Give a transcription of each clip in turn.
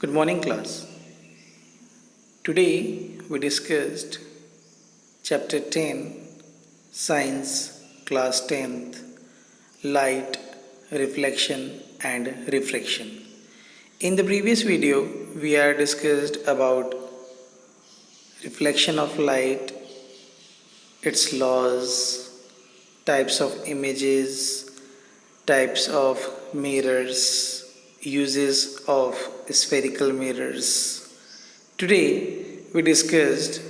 Good morning, class. Today we discussed Chapter 10, Science, Class 10th, Light, Reflection and Refraction. In the previous video, we had discussed about reflection of light, its laws, types of images, types of mirrors, uses of spherical mirrors. Today we discussed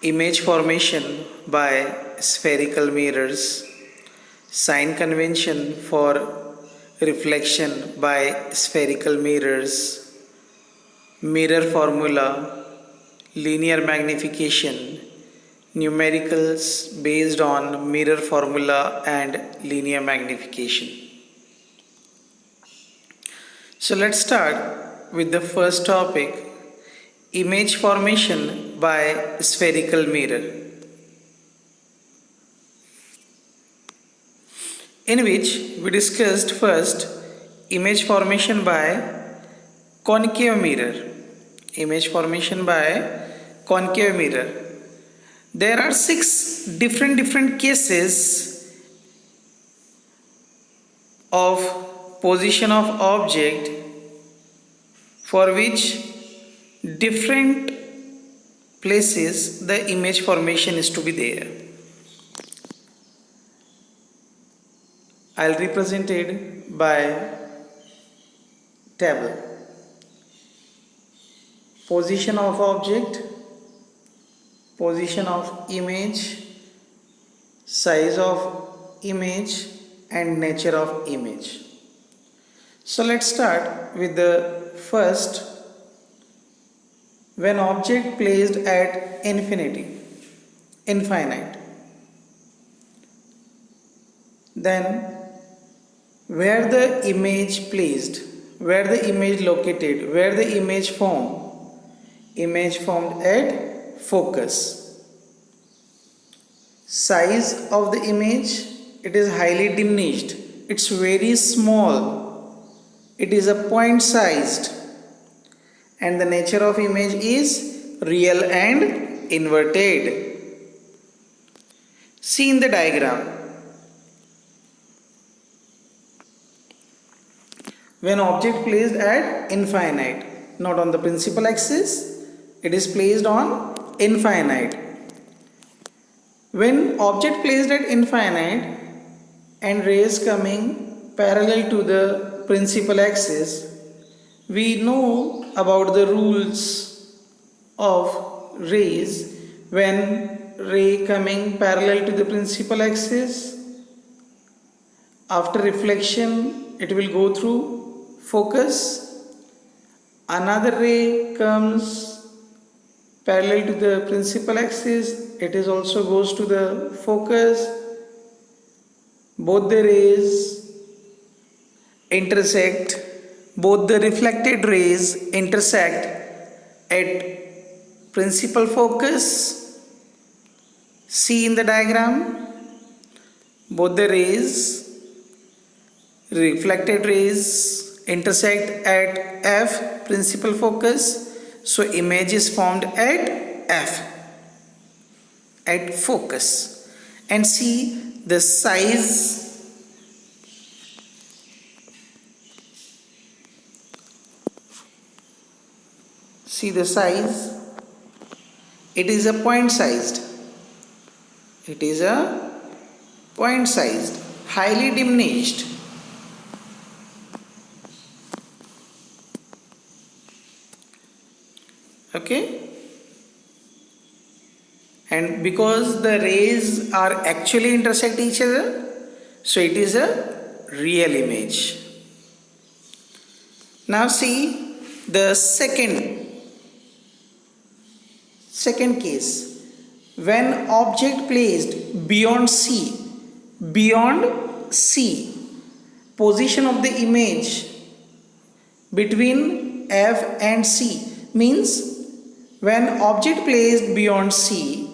image formation by spherical mirrors, sign convention for reflection by spherical mirrors, mirror formula, linear magnification, numericals based on mirror formula and linear magnification. So let's start with the first topic, image formation by spherical mirror, in which we discussed first image formation by concave mirror. Image formation by concave mirror. There are 6 different cases of position of object for which different places the image formation is to be there. I'll represent it by table. Position of object, position of image, size of image and nature of image. So let's start with the first, when object placed at infinite, then where the image placed, where the image located, where the image formed at focus. Size of the image, it is highly diminished, it's very small, it is a point sized, and the nature of image is real and inverted. See in the diagram, when object placed at infinite, not on the principal axis, it is placed on infinite. When object placed at infinite and rays coming parallel to the principal axis, we know about the rules of rays. When ray coming parallel to the principal axis, after reflection it will go through focus. Another ray comes parallel to the principal axis, it is also goes to the focus. Both the rays intersect, both the reflected rays intersect at principal focus. See in the diagram, both the rays, reflected rays intersect at F, principal focus. So image is formed at F, at focus. And see the size, see the size, it is a point sized, it is a point sized, highly diminished. Okay, and because the rays are actually intersect each other, so it is a real image. Now see the second case, when object placed beyond C, position of the image between F and C, means when object placed beyond C,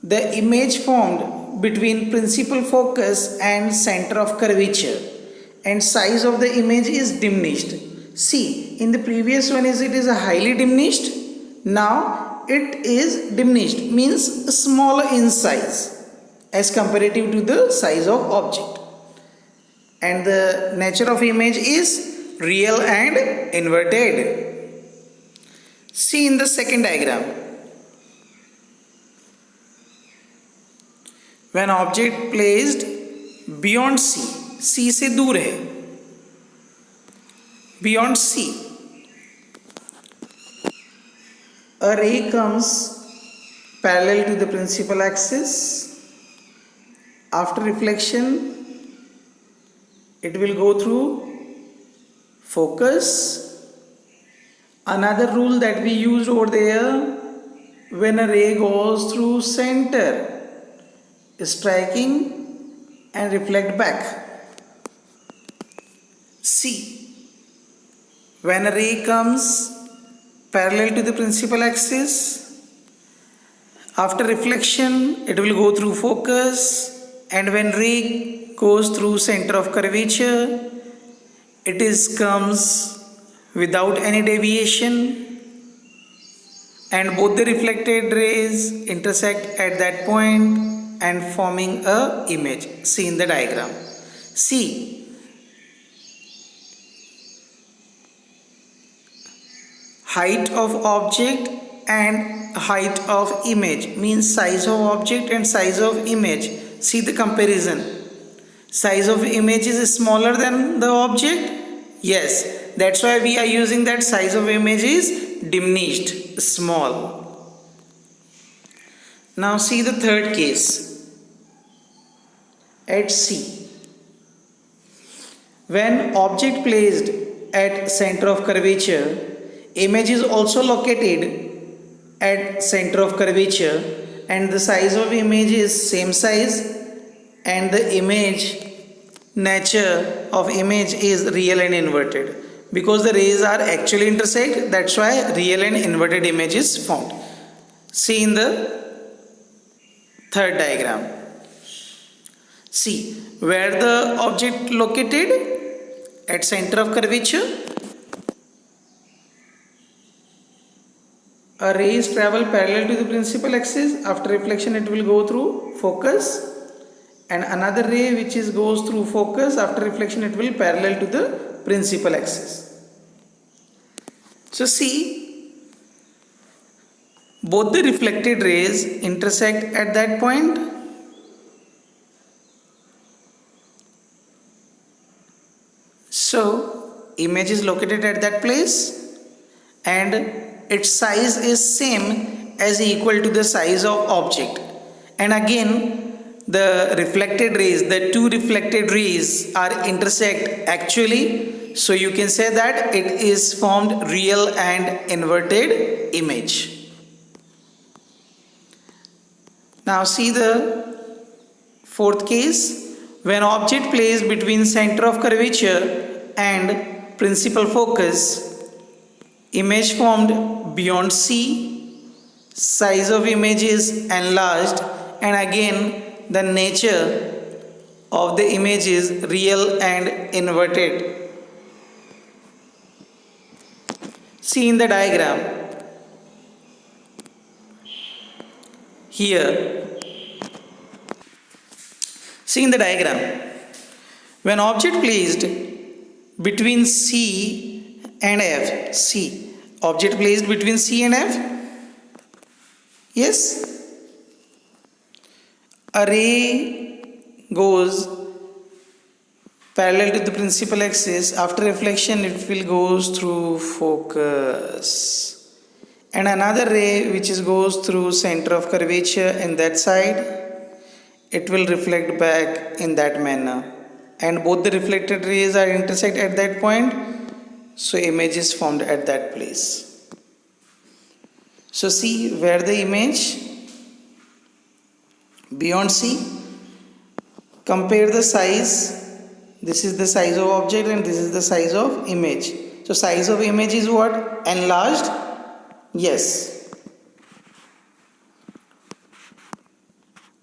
the image formed between principal focus and center of curvature, and size of the image is diminished. See, in the previous one it is a highly diminished. Now it is diminished, means smaller in size as comparative to the size of object. And the nature of image is real and inverted. See in the second diagram. When object placed beyond C, C से दूर है, beyond C, a ray comes parallel to the principal axis. After reflection, it will go through focus. Another rule that we used over there, when a ray goes through center, striking and reflect back. See, when a ray comes parallel to the principal axis, after reflection it will go through focus, and when ray goes through center of curvature, it is comes without any deviation, and both the reflected rays intersect at that point and forming a image. See in the diagram. See, height of object and height of image means size of object and size of image. See the comparison. Size of image is smaller than the object. Yes, that's why we are using that size of image is diminished, small. Now see the third case. At C, when object placed at center of curvature, image is also located at center of curvature, and the size of image is same size, and the image nature of image is real and inverted. Because the rays are actually intersect, that's why real and inverted image is found. See in the third diagram. See, where the object located at center of curvature, a rays travel parallel to the principal axis. After reflection it will go through focus, and another ray which is goes through focus, after reflection it will parallel to the principal axis. So see, both the reflected rays intersect at that point. So image is located at that place, and its size is same as equal to the size of object. And again, the reflected rays, the two reflected rays are intersect actually. So you can say that it is formed real and inverted image. Now see the fourth case. When object placed between center of curvature and principal focus, image formed beyond C, size of image is enlarged, and again the nature of the image is real and inverted. See in the diagram. Here, see in the diagram, when object placed between C and F, C, object placed between C and F, yes, a ray goes parallel to the principal axis. After reflection it will goes through focus, and another ray which is goes through center of curvature in that side, it will reflect back in that manner, and both the reflected rays are intersect at that point, so image is formed at that place. So see where the image beyond C, compare the size. This is the size of object and this is the size of image. So size of image is what? Enlarged? Yes.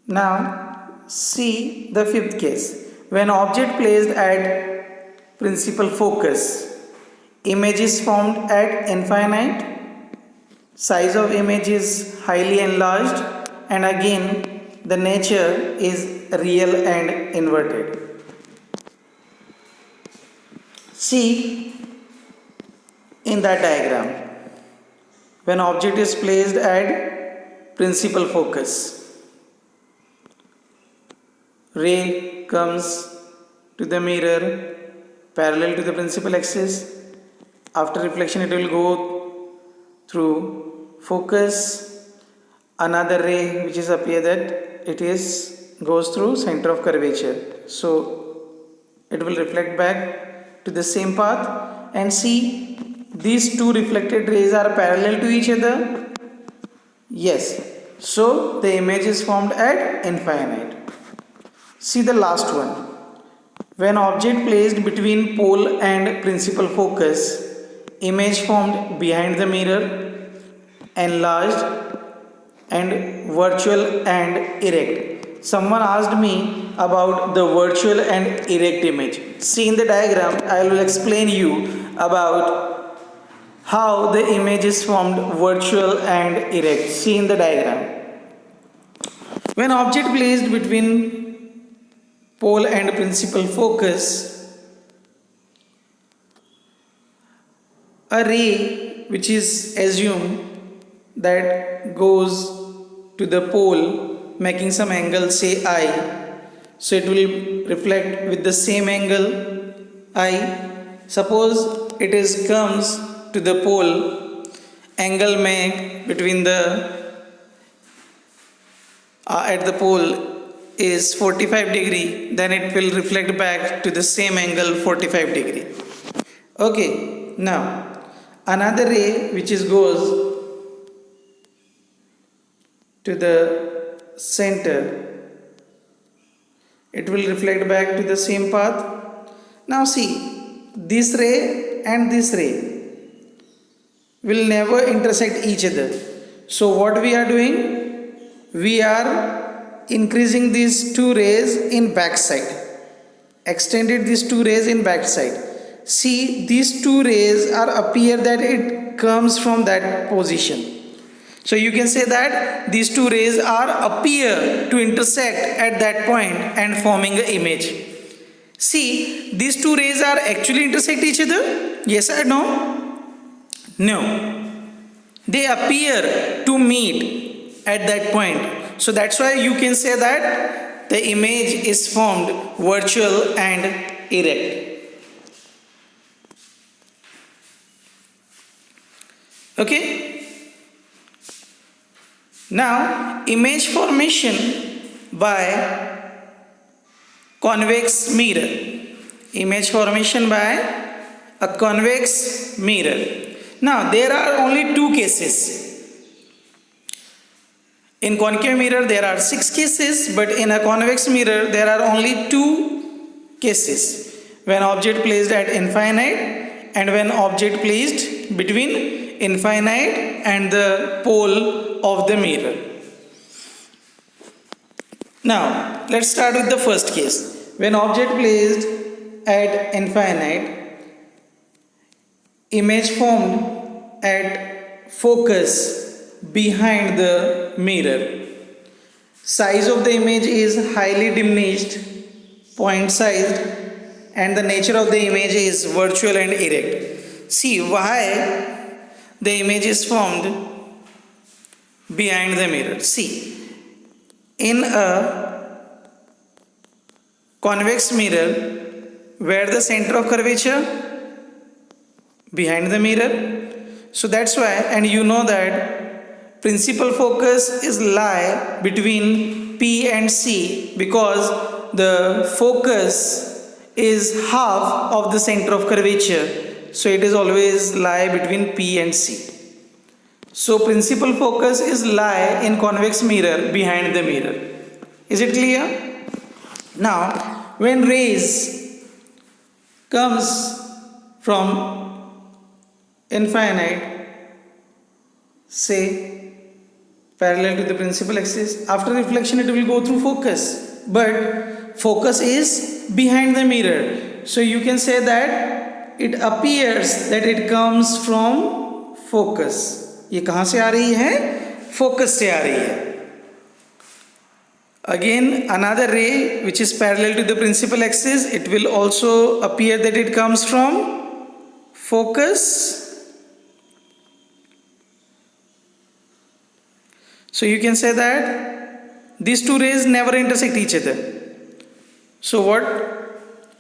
Now see the fifth case. When object placed at principal focus, Image is formed at infinite. Size of image is highly enlarged, and again the nature is real and inverted. See in that diagram, when object is placed at principal focus, ray comes to the mirror parallel to the principal axis. After reflection, it will go through focus. Another ray which is appear that it is goes through center of curvature. So it will reflect back to the same path, and see these two reflected rays are parallel to each other. Yes. So the image is formed at infinite. See the last one. When object placed between pole and principal focus, image formed behind the mirror, enlarged and virtual and erect. Someone asked me about the virtual and erect image. See in the diagram, I will explain you about how the image is formed virtual and erect. See in the diagram. When object placed between pole and principal focus, a ray which is assumed that goes to the pole making some angle, say I, so it will reflect with the same angle I. Suppose it is comes to the pole, angle make between the at the pole is 45 degree, then it will reflect back to the same angle 45 degree. Okay, now another ray which is goes to the center, it will reflect back to the same path. Now see, this ray and this ray will never intersect each other. So what we are doing? We are increasing these two rays in backside, extended these two rays in backside. See, these two rays are appear that it comes from that position. So you can say that these two rays are appear to intersect at that point and forming an image. See, these two rays are actually intersect each other? Yes or no? No. They appear to meet at that point. So that's why you can say that the image is formed virtual and erect. Okay? Now, image formation by convex mirror. Image formation by a convex mirror. Now, there are only two cases. In concave mirror, there are 6 cases, but in a convex mirror, there are only 2 cases. When object placed at infinite and when object placed between infinite and the pole of the mirror. Now, let's start with the first case. When object placed at infinite, image formed at focus behind the mirror. Size of the image is highly diminished, point sized, and the nature of the image is virtual and erect. See why the image is formed behind the mirror. See, in a convex mirror, where the center of curvature? Behind the mirror. So that's why, and you know that principal focus is lie between P and C, because the focus is half of the center of curvature. So it is always lie between P and C. So principal focus is lie in convex mirror behind the mirror. Is it clear? Now, when rays comes from infinite, say parallel to the principal axis, after reflection it will go through focus, but focus is behind the mirror. So you can say that it appears that it comes from focus. ये कहाँ से आ रही है? Focus से आ रही है. Again, another ray which is parallel to the principal axis, it will also appear that it comes from focus. So you can say that these two rays never intersect each other. So what?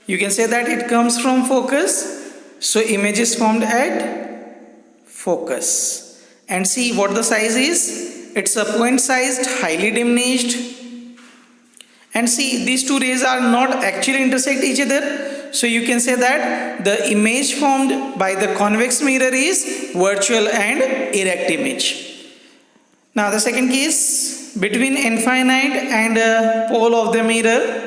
You can say that it comes from focus. So image is formed at focus. And see what the size is. It's a point sized, highly diminished. And see, these two rays are not actually intersect each other. So you can say that the image formed by the convex mirror is virtual and erect image. Now the second case, between infinite and pole of the mirror,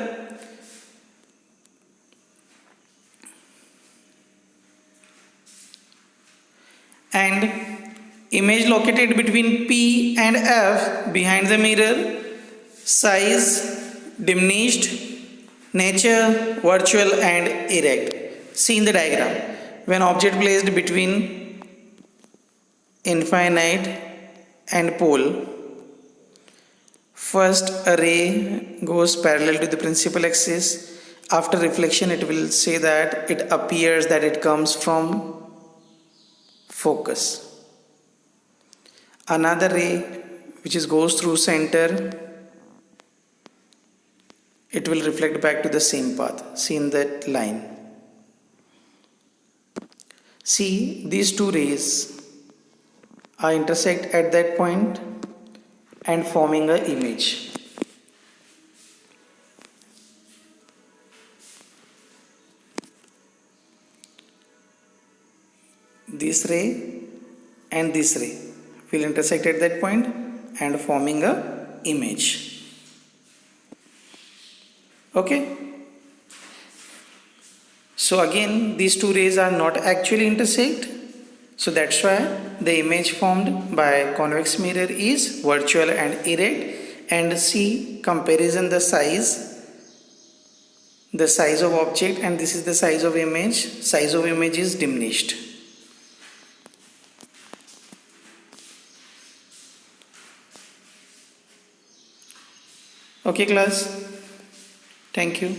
and image located between P and F behind the mirror, size, diminished, nature, virtual and erect. See in the diagram, when object placed between infinite and pole, first a ray goes parallel to the principal axis. After reflection, it will say that it appears that it comes from focus. Another ray which goes through center, it will reflect back to the same path. See in that line. See, these two rays are intersect at that point and forming an image. This ray and this ray will intersect at that point and forming a image. Okay. So again, these two rays are not actually intersect. So that's why the image formed by convex mirror is virtual and erect. And see comparison the size of object, and this is the size of image. Size of image is diminished. Okay class, thank you.